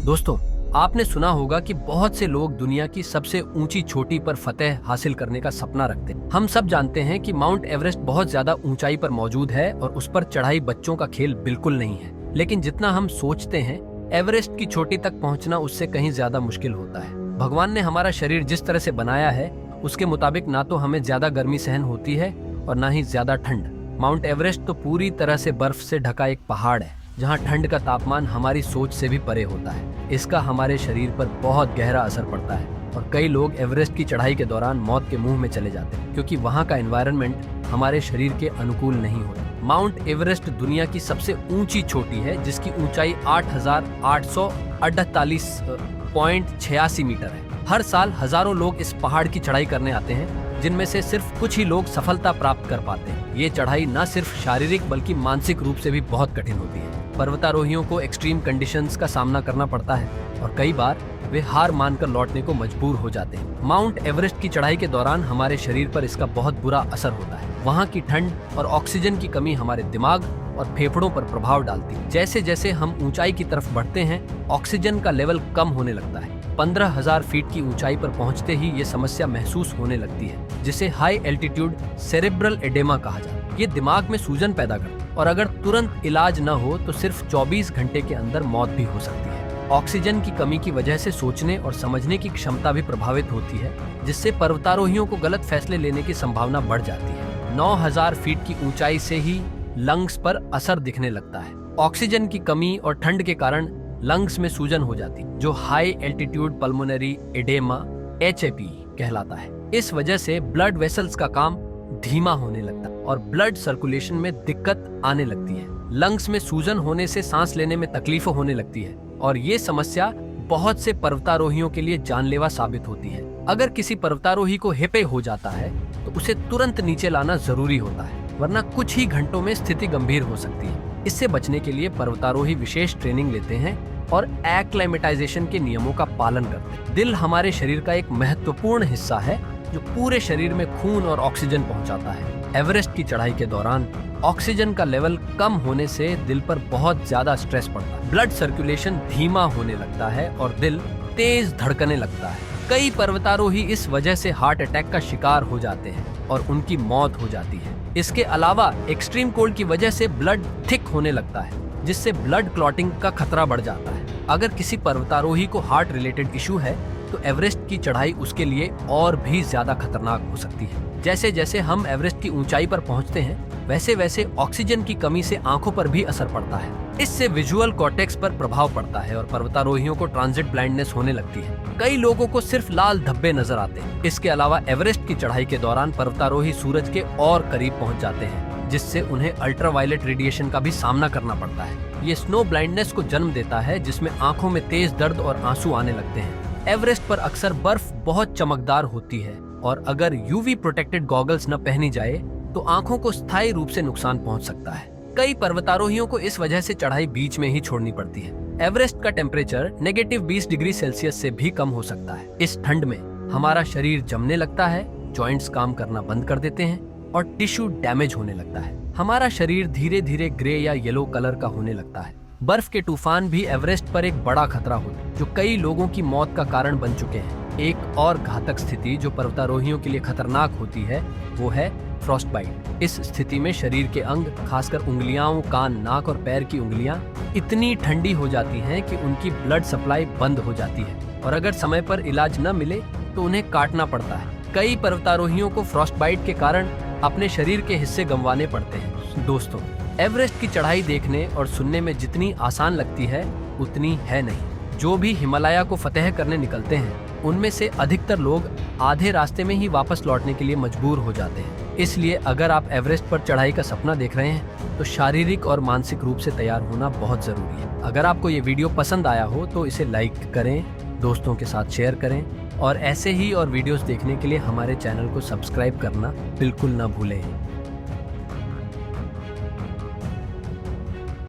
दोस्तों, आपने सुना होगा कि बहुत से लोग दुनिया की सबसे ऊंची चोटी पर फतह हासिल करने का सपना रखते हैं। हम सब जानते हैं कि माउंट एवरेस्ट बहुत ज्यादा ऊंचाई पर मौजूद है और उस पर चढ़ाई बच्चों का खेल बिल्कुल नहीं है। लेकिन जितना हम सोचते हैं, एवरेस्ट की चोटी तक पहुंचना उससे कहीं ज्यादा मुश्किल होता है। भगवान ने हमारा शरीर जिस तरह से बनाया है, उसके मुताबिक ना तो हमें ज्यादा गर्मी सहन होती है और ना ही ज्यादा ठंड। माउंट एवरेस्ट तो पूरी तरह से बर्फ से ढका एक पहाड़ है, जहाँ ठंड का तापमान हमारी सोच से भी परे होता है। इसका हमारे शरीर पर बहुत गहरा असर पड़ता है और कई लोग एवरेस्ट की चढ़ाई के दौरान मौत के मुंह में चले जाते हैं, क्योंकि वहाँ का एनवायरनमेंट हमारे शरीर के अनुकूल नहीं होता। माउंट एवरेस्ट दुनिया की सबसे ऊंची चोटी है, जिसकी ऊंचाई 8,848.86 मीटर है। हर साल हजारों लोग इस पहाड़ की चढ़ाई करने आते हैं, जिनमें से सिर्फ कुछ ही लोग सफलता प्राप्त कर पाते हैं। ये चढ़ाई न सिर्फ शारीरिक बल्कि मानसिक रूप से भी बहुत कठिन होती है। पर्वतारोहियों को एक्सट्रीम कंडीशंस का सामना करना पड़ता है और कई बार वे हार मानकर लौटने को मजबूर हो जाते हैं। माउंट एवरेस्ट की चढ़ाई के दौरान हमारे शरीर पर इसका बहुत बुरा असर होता है। वहाँ की ठंड और ऑक्सीजन की कमी हमारे दिमाग और फेफड़ों पर प्रभाव डालती है। जैसे जैसे हम ऊंचाई की तरफ बढ़ते हैं, ऑक्सीजन का लेवल कम होने लगता है। 15,000 फीट की ऊंचाई पर पहुंचते ही ये समस्या महसूस होने लगती है, जिसे हाई एल्टीट्यूड सेरेब्रल एडेमा कहा जाता है। ये दिमाग में सूजन पैदा करता है और अगर तुरंत इलाज न हो तो सिर्फ 24 घंटे के अंदर मौत भी हो सकती है। ऑक्सीजन की कमी की वजह से सोचने और समझने की क्षमता भी प्रभावित होती है, जिससे पर्वतारोहियों को गलत फैसले लेने की संभावना बढ़ जाती है। 9,000 फीट की ऊंचाई से ही लंग्स पर असर दिखने लगता है। ऑक्सीजन की कमी और ठंड के कारण लंग्स में सूजन हो जाती है, जो high altitude pulmonary oedema HAP कहलाता है। इस वजह से ब्लड वेसल्स का काम धीमा होने लगता है और ब्लड सर्कुलेशन में दिक्कत आने लगती है। लंग्स में सूजन होने से सांस लेने में तकलीफ होने लगती है और ये समस्या बहुत से पर्वतारोहियों के लिए जानलेवा साबित होती है। अगर किसी पर्वतारोही को हेपे हो जाता है तो उसे तुरंत नीचे लाना जरूरी होता है, वरना कुछ ही घंटों में स्थिति गंभीर हो सकती है। इससे बचने के लिए पर्वतारोही विशेष ट्रेनिंग लेते हैं और एक्लेमेटाइजेशन के नियमों का पालन करते हैं। दिल हमारे शरीर का एक महत्वपूर्ण हिस्सा है, जो पूरे शरीर में खून और ऑक्सीजन पहुंचाता है। एवरेस्ट की चढ़ाई के दौरान ऑक्सीजन का लेवल कम होने से दिल पर बहुत ज्यादा स्ट्रेस पड़ता है। ब्लड सर्कुलेशन धीमा होने लगता है और दिल तेज धड़कने लगता है। कई पर्वतारोही इस वजह से हार्ट अटैक का शिकार हो जाते हैं और उनकी मौत हो जाती है। इसके अलावा एक्सट्रीम कोल्ड की वजह से ब्लड थिक होने लगता है, जिससे ब्लड क्लॉटिंग का खतरा बढ़ जाता है। अगर किसी पर्वतारोही को हार्ट रिलेटेड इशू है तो एवरेस्ट की चढ़ाई उसके लिए और भी ज्यादा खतरनाक हो सकती है। जैसे जैसे हम एवरेस्ट की ऊंचाई पर पहुंचते हैं, वैसे वैसे ऑक्सीजन की कमी से आंखों पर भी असर पड़ता है। इससे विजुअल कॉर्टेक्स पर प्रभाव पड़ता है और पर्वतारोहियों को ट्रांजिट ब्लाइंडनेस होने लगती है। कई लोगों को सिर्फ लाल धब्बे नजर आते हैं। इसके अलावा एवरेस्ट की चढ़ाई के दौरान पर्वतारोही सूरज के और करीब पहुंच जाते हैं, जिससे उन्हें अल्ट्रावायलेट रेडिएशन का भी सामना करना पड़ता है। ये स्नो ब्लाइंडनेस को जन्म देता है, जिसमें आंखों में तेज दर्द और आंसू आने लगते हैं। एवरेस्ट पर अक्सर बर्फ बहुत चमकदार होती है और अगर यूवी प्रोटेक्टेड गॉगल्स न पहनी जाए तो आंखों को स्थायी रूप से नुकसान पहुंच सकता है। कई पर्वतारोहियों को इस वजह से चढ़ाई बीच में ही छोड़नी पड़ती है। एवरेस्ट का टेम्परेचर -20 डिग्री सेल्सियस से भी कम हो सकता है। इस ठंड में हमारा शरीर जमने लगता है, जॉइंट्स काम करना बंद कर देते हैं और टिश्यू डैमेज होने लगता है। हमारा शरीर धीरे धीरे ग्रे या येलो कलर का होने लगता है। बर्फ के तूफान भी एवरेस्ट पर एक बड़ा खतरा होता है, जो कई लोगों की मौत का कारण बन चुके हैं। एक और घातक स्थिति जो पर्वतारोहियों के लिए खतरनाक होती है, वो है फ्रॉस्ट बाइट। इस स्थिति में शरीर के अंग, खासकर उंगलियां, कान, नाक और पैर की उंगलियां इतनी ठंडी हो जाती हैं कि उनकी ब्लड सप्लाई बंद हो जाती है और अगर समय पर इलाज न मिले तो उन्हें काटना पड़ता है। कई पर्वतारोहियों को फ्रॉस्ट बाइट के कारण अपने शरीर के हिस्से गंवाने पड़ते हैं। दोस्तों, एवरेस्ट की चढ़ाई देखने और सुनने में जितनी आसान लगती है, उतनी है नहीं। जो भी हिमालय को फतेह करने निकलते हैं, उनमें से अधिकतर लोग आधे रास्ते में ही वापस लौटने के लिए मजबूर हो जाते हैं। इसलिए अगर आप एवरेस्ट पर चढ़ाई का सपना देख रहे हैं तो शारीरिक और मानसिक रूप से तैयार होना बहुत जरूरी है। अगर आपको ये वीडियो पसंद आया हो तो इसे लाइक करें, दोस्तों के साथ शेयर करें और ऐसे ही और वीडियोस देखने के लिए हमारे चैनल को सब्सक्राइब करना बिल्कुल ना भूलें।